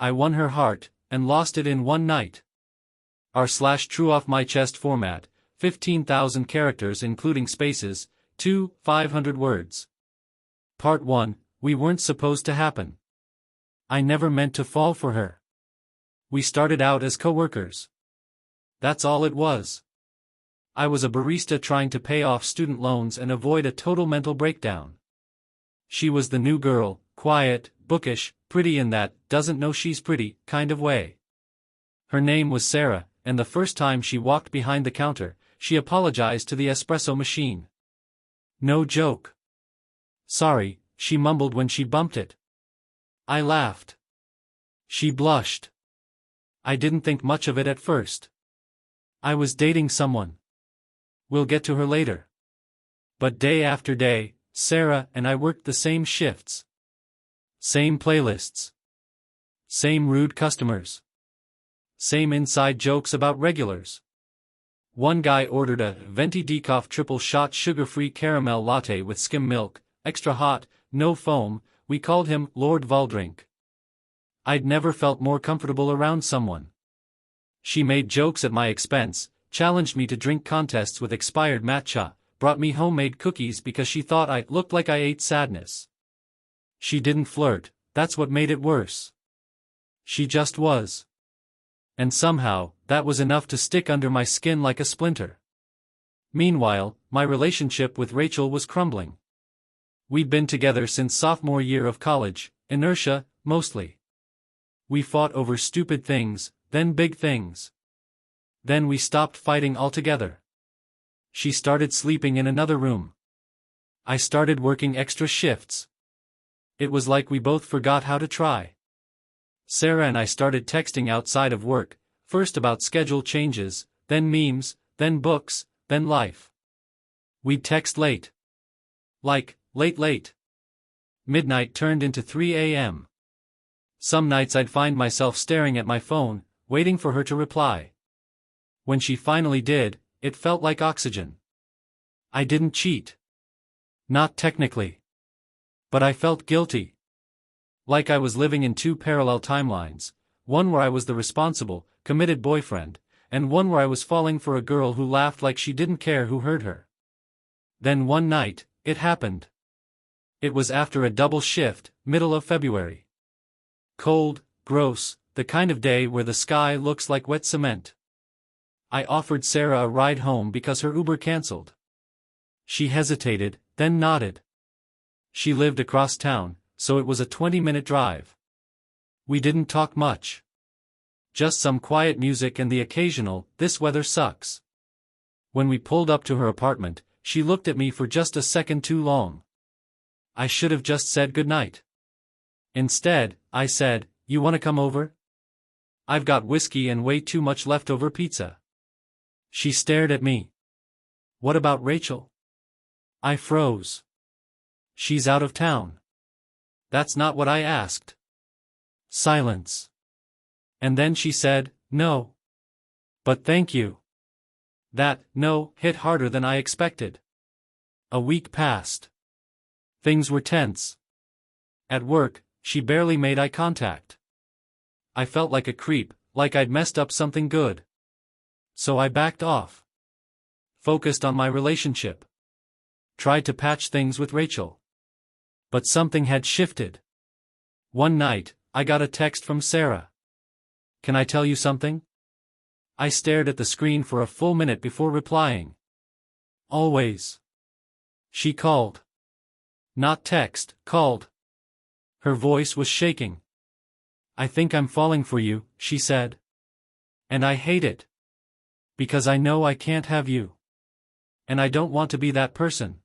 I won her heart, and lost it in one night. R/true off my chest format, 15,000 characters including spaces, 500 words. Part 1, we weren't supposed to happen. I never meant to fall for her. We started out as co-workers. That's all it was. I was a barista trying to pay off student loans and avoid a total mental breakdown. She was the new girl, quiet, bookish, pretty in that doesn't know she's pretty kind of way. Her name was Sarah, and the first time she walked behind the counter, she apologized to the espresso machine. No joke. Sorry, she mumbled when she bumped it. I laughed. She blushed. I didn't think much of it at first. I was dating someone. We'll get to her later. But day after day, Sarah and I worked the same shifts. Same playlists. Same rude customers. Same inside jokes about regulars. One guy ordered a venti decaf triple shot sugar-free caramel latte with skim milk, extra hot, no foam. We called him Lord Valdrink. I'd never felt more comfortable around someone. She made jokes at my expense, challenged me to drink contests with expired matcha, brought me homemade cookies because she thought I looked like I ate sadness. She didn't flirt, that's what made it worse. She just was. And somehow, that was enough to stick under my skin like a splinter. Meanwhile, my relationship with Rachel was crumbling. We'd been together since sophomore year of college, inertia, mostly. We fought over stupid things, then big things. Then we stopped fighting altogether. She started sleeping in another room. I started working extra shifts. It was like we both forgot how to try. Sarah and I started texting outside of work, first about schedule changes, then memes, then books, then life. We'd text late. Like, late. Midnight turned into 3 a.m. Some nights I'd find myself staring at my phone, waiting for her to reply. When she finally did, it felt like oxygen. I didn't cheat. Not technically. But I felt guilty. Like I was living in two parallel timelines, one where I was the responsible, committed boyfriend, and one where I was falling for a girl who laughed like she didn't care who heard her. Then one night, it happened. It was after a double shift, middle of February. Cold, gross, the kind of day where the sky looks like wet cement. I offered Sarah a ride home because her Uber canceled. She hesitated, then nodded. She lived across town, so it was a 20-minute drive. We didn't talk much. Just some quiet music and the occasional, "this weather sucks." When we pulled up to her apartment, she looked at me for just a second too long. I should have just said goodnight. Instead, I said, "You wanna come over? I've got whiskey and way too much leftover pizza." She stared at me. "What about Rachel?" I froze. "She's out of town." "That's not what I asked." Silence. And then she said, "No. But thank you." That "no" hit harder than I expected. A week passed. Things were tense. At work, she barely made eye contact. I felt like a creep, like I'd messed up something good. So I backed off. Focused on my relationship. Tried to patch things with Rachel. But something had shifted. One night, I got a text from Sarah. "Can I tell you something?" I stared at the screen for a full minute before replying. "Always." She called. Not text, called. Her voice was shaking. "I think I'm falling for you," she said. "And I hate it. Because I know I can't have you. And I don't want to be that person.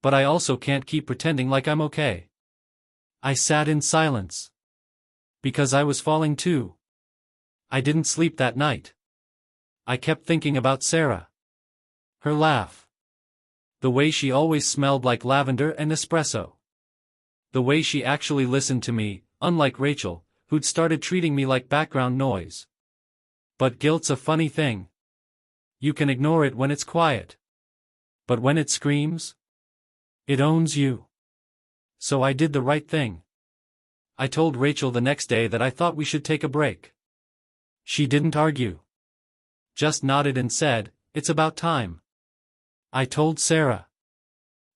But I also can't keep pretending like I'm okay." I sat in silence. Because I was falling too. I didn't sleep that night. I kept thinking about Sarah. Her laugh. The way she always smelled like lavender and espresso. The way she actually listened to me, unlike Rachel, who'd started treating me like background noise. But guilt's a funny thing. You can ignore it when it's quiet. But when it screams, it owns you. So I did the right thing. I told Rachel the next day that I thought we should take a break. She didn't argue. Just nodded and said, "It's about time." I told Sarah.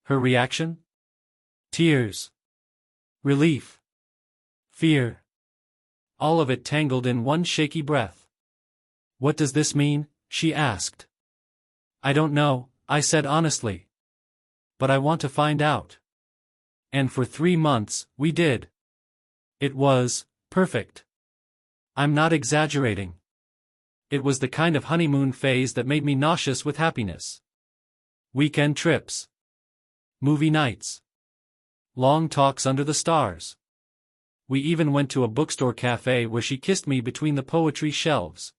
Her reaction? Tears. Relief. Fear. All of it tangled in one shaky breath. "What does this mean?" she asked. "I don't know," I said honestly. "But I want to find out." And for 3 months, we did. It was perfect. I'm not exaggerating. It was the kind of honeymoon phase that made me nauseous with happiness. Weekend trips. Movie nights. Long talks under the stars. We even went to a bookstore cafe where she kissed me between the poetry shelves.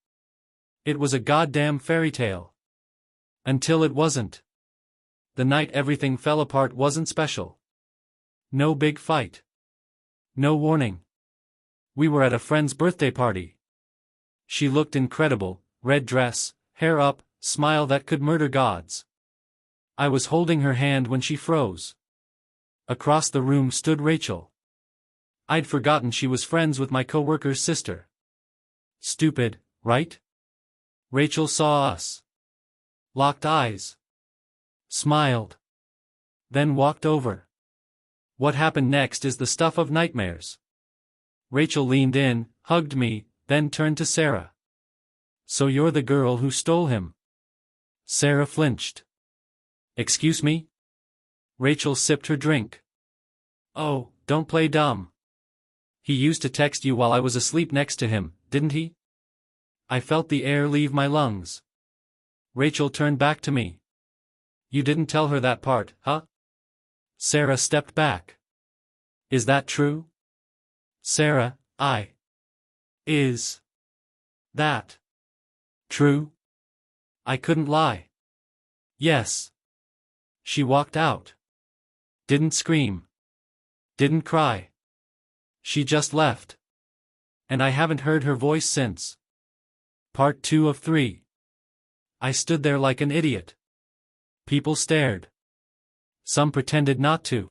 It was a goddamn fairy tale. Until it wasn't. The night everything fell apart wasn't special. No big fight. No warning. We were at a friend's birthday party. She looked incredible, red dress, hair up, smile that could murder gods. I was holding her hand when she froze. Across the room stood Rachel. I'd forgotten she was friends with my coworker's sister. Stupid, right? Rachel saw us. Locked eyes. Smiled. Then walked over. What happened next is the stuff of nightmares. Rachel leaned in, hugged me, then turned to Sarah. "So you're the girl who stole him?" Sarah flinched. "Excuse me?" Rachel sipped her drink. "Oh, don't play dumb. He used to text you while I was asleep next to him, didn't he?" I felt the air leave my lungs. Rachel turned back to me. "You didn't tell her that part, huh?" Sarah stepped back. "Is that true?" Sarah, Is that true?" I couldn't lie. "Yes." She walked out. Didn't scream. Didn't cry. She just left. And I haven't heard her voice since. Part 2 of 3. I stood there like an idiot. People stared. Some pretended not to.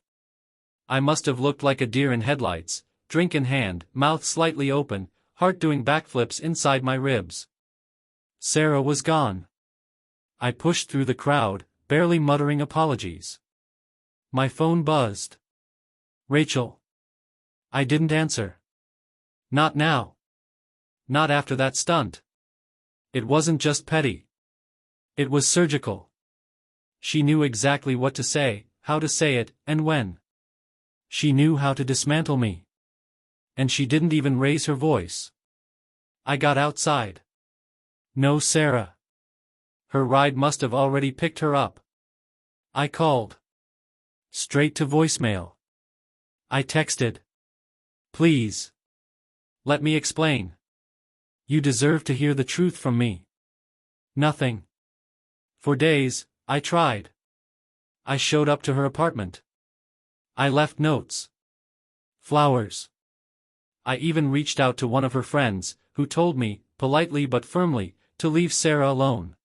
I must have looked like a deer in headlights, drink in hand, mouth slightly open, heart doing backflips inside my ribs. Sarah was gone. I pushed through the crowd, barely muttering apologies. My phone buzzed. "Rachel." I didn't answer. Not now. Not after that stunt. It wasn't just petty. It was surgical. She knew exactly what to say, how to say it, and when. She knew how to dismantle me. And she didn't even raise her voice. I got outside. No Sarah. Her ride must have already picked her up. I called. Straight to voicemail. I texted. "Please. Let me explain. You deserve to hear the truth from me." Nothing. For days, I tried. I showed up to her apartment. I left notes. Flowers. I even reached out to one of her friends, who told me, politely but firmly, to leave Sarah alone.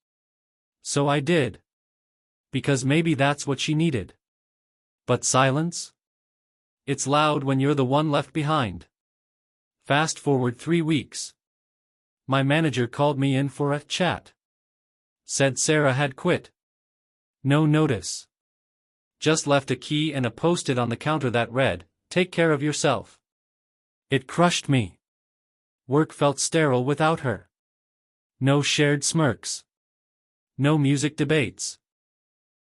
So I did. Because maybe that's what she needed. But silence? It's loud when you're the one left behind. Fast forward 3 weeks. My manager called me in for a chat. Said Sarah had quit. No notice. Just left a key and a post-it on the counter that read, "Take care of yourself." It crushed me. Work felt sterile without her. No shared smirks. No music debates.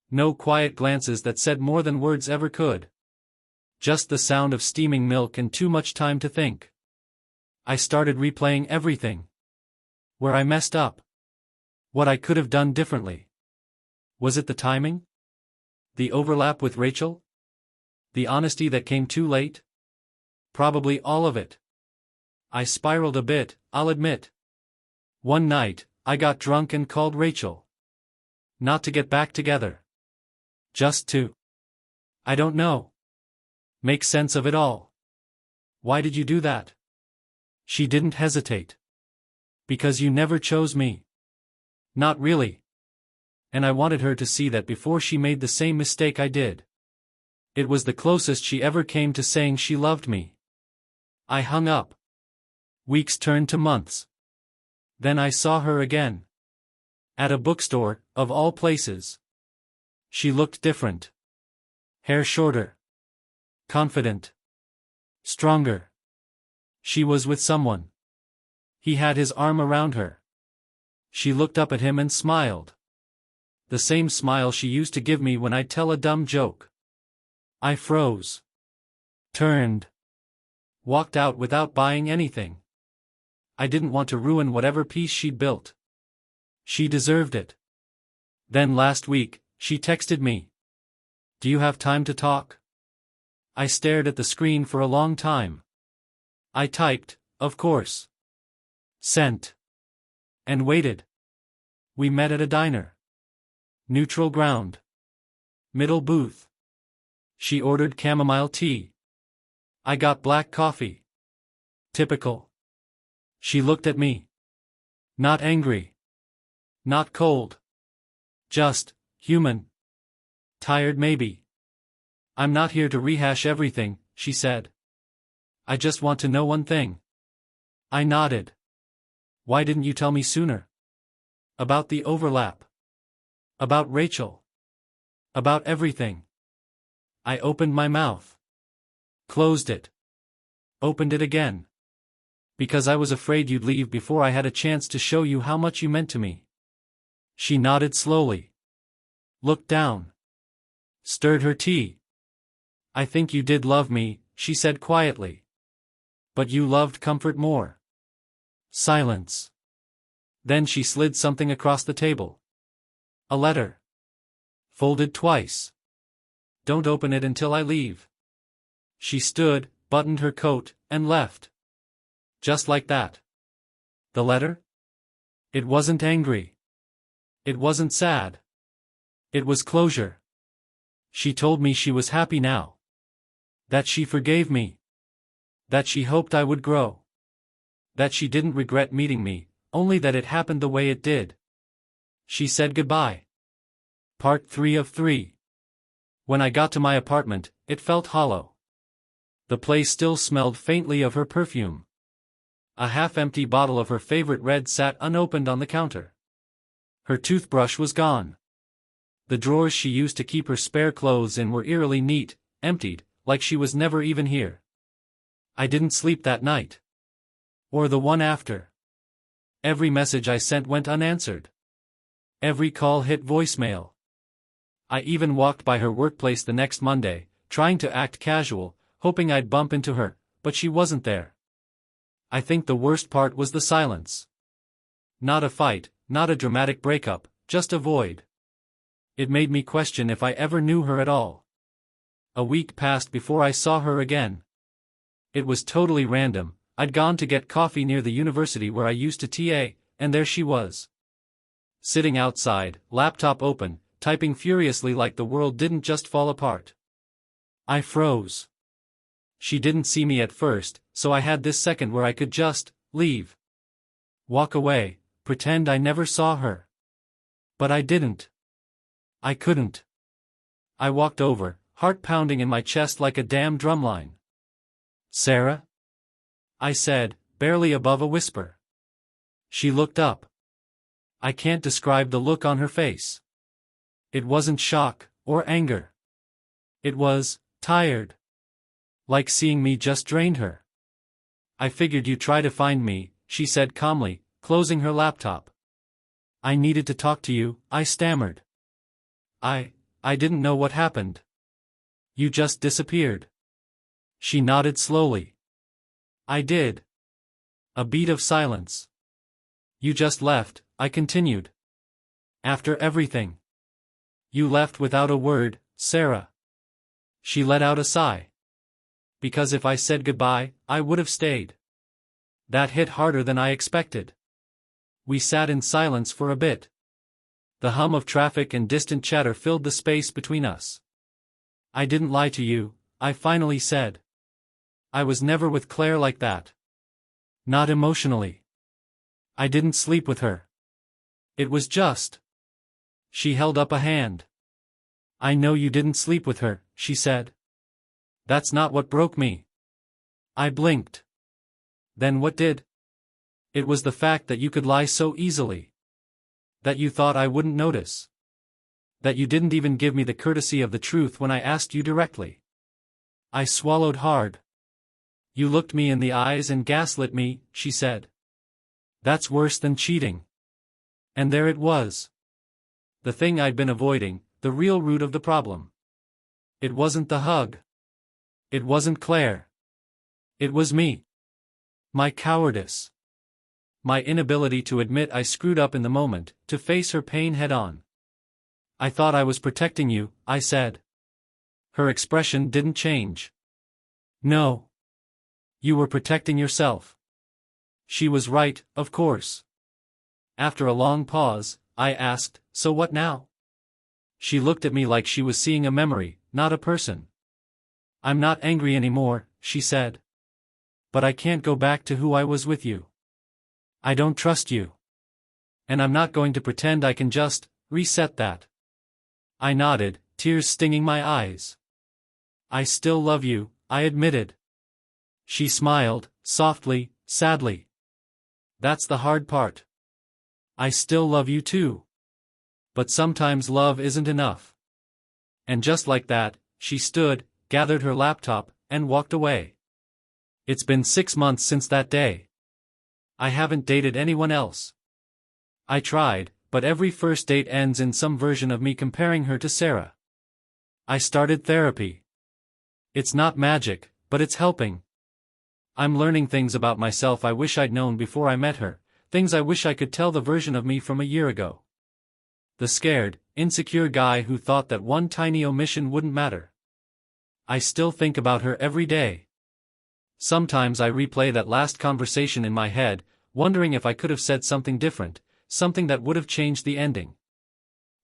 No quiet glances that said more than words ever could. Just the sound of steaming milk and too much time to think. I started replaying everything. Where I messed up. What I could have done differently. Was it the timing? The overlap with Rachel? The honesty that came too late? Probably all of it. I spiraled a bit, I'll admit. One night, I got drunk and called Rachel. Not to get back together. Just to. I don't know. Make sense of it all. "Why did you do that?" She didn't hesitate. "Because you never chose me." Not really. And I wanted her to see that before she made the same mistake I did. It was the closest she ever came to saying she loved me. I hung up. Weeks turned to months. Then I saw her again. At a bookstore, of all places. She looked different. Hair shorter. Confident. Stronger. She was with someone. He had his arm around her. She looked up at him and smiled. The same smile she used to give me when I'd tell a dumb joke. I froze. Turned. Walked out without buying anything. I didn't want to ruin whatever peace she'd built. She deserved it. Then last week, she texted me. "Do you have time to talk?" I stared at the screen for a long time. I typed, "Of course." Sent. And waited. We met at a diner. Neutral ground. Middle booth. She ordered chamomile tea. I got black coffee. Typical. She looked at me. Not angry. Not cold. Just, human. Tired maybe. "I'm not here to rehash everything," she said. "I just want to know one thing." I nodded. "Why didn't you tell me sooner?" "About the overlap. About Rachel. About everything." I opened my mouth. Closed it. Opened it again. "Because I was afraid you'd leave before I had a chance to show you how much you meant to me." She nodded slowly. Looked down. Stirred her tea. "I think you did love me," she said quietly. "But you loved comfort more." Silence. Then she slid something across the table. A letter. Folded twice. "Don't open it until I leave." She stood, buttoned her coat, and left. Just like that. The letter? It wasn't angry. It wasn't sad. It was closure. She told me she was happy now. That she forgave me. That she hoped I would grow. That she didn't regret meeting me, only that it happened the way it did. She said goodbye. Part 3 of 3. When I got to my apartment, it felt hollow. The place still smelled faintly of her perfume. A half-empty bottle of her favorite red sat unopened on the counter. Her toothbrush was gone. The drawers she used to keep her spare clothes in were eerily neat, emptied, like she was never even here. I didn't sleep that night. Or the one after. Every message I sent went unanswered. Every call hit voicemail. I even walked by her workplace the next Monday, trying to act casual, hoping I'd bump into her, but she wasn't there. I think the worst part was the silence. Not a fight, not a dramatic breakup, just a void. It made me question if I ever knew her at all. A week passed before I saw her again. It was totally random. I'd gone to get coffee near the university where I used to TA, and there she was. Sitting outside, laptop open, typing furiously like the world didn't just fall apart. I froze. She didn't see me at first, so I had this second where I could just leave. Walk away, pretend I never saw her. But I didn't. I couldn't. I walked over, heart pounding in my chest like a damn drumline. "Sarah?" I said, barely above a whisper. She looked up. I can't describe the look on her face. It wasn't shock, or anger. It was tired. Like seeing me just drained her. "I figured you'd try to find me," she said calmly, closing her laptop. "I needed to talk to you," I stammered. I didn't know what happened. "You just disappeared." She nodded slowly. I did. A beat of silence. "You just left," I continued. "After everything. You left without a word, Sarah." She let out a sigh. "Because if I said goodbye, I would have stayed." That hit harder than I expected. We sat in silence for a bit. The hum of traffic and distant chatter filled the space between us. "I didn't lie to you," I finally said. "I was never with Claire like that. Not emotionally. I didn't sleep with her. It was just." She held up a hand. "I know you didn't sleep with her," she said. "That's not what broke me." I blinked. Then what did? It was the fact that you could lie so easily. That you thought I wouldn't notice. That you didn't even give me the courtesy of the truth when I asked you directly. I swallowed hard. You looked me in the eyes and gaslit me, she said. That's worse than cheating. And there it was. The thing I'd been avoiding, the real root of the problem. It wasn't the hug. It wasn't Claire. It was me. My cowardice. My inability to admit I screwed up in the moment, to face her pain head-on. I thought I was protecting you, I said. Her expression didn't change. No. You were protecting yourself. She was right, of course. After a long pause, I asked, so what now? She looked at me like she was seeing a memory, not a person. I'm not angry anymore, she said. But I can't go back to who I was with you. I don't trust you. And I'm not going to pretend I can just reset that. I nodded, tears stinging my eyes. I still love you, I admitted. She smiled, softly, sadly. That's the hard part. I still love you too. But sometimes love isn't enough. And just like that, she stood, gathered her laptop, and walked away. It's been 6 months since that day. I haven't dated anyone else. I tried, but every first date ends in some version of me comparing her to Sarah. I started therapy. It's not magic, but it's helping. I'm learning things about myself I wish I'd known before I met her, things I wish I could tell the version of me from a year ago. The scared, insecure guy who thought that one tiny omission wouldn't matter. I still think about her every day. Sometimes I replay that last conversation in my head, wondering if I could have said something different, something that would have changed the ending.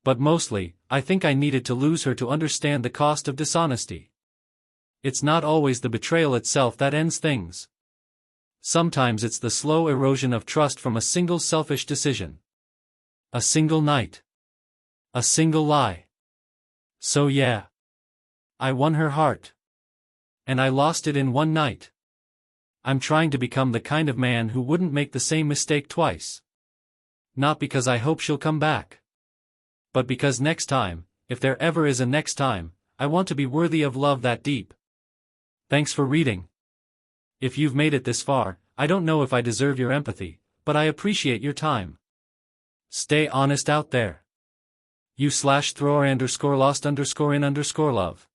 But mostly, I think I needed to lose her to understand the cost of dishonesty. It's not always the betrayal itself that ends things. Sometimes it's the slow erosion of trust from a single selfish decision. A single night. A single lie. So yeah. I won her heart. And I lost it in one night. I'm trying to become the kind of man who wouldn't make the same mistake twice. Not because I hope she'll come back. But because next time, if there ever is a next time, I want to be worthy of love that deep. Thanks for reading. If you've made it this far, I don't know if I deserve your empathy, but I appreciate your time. Stay honest out there. You/thrower_lost_in_love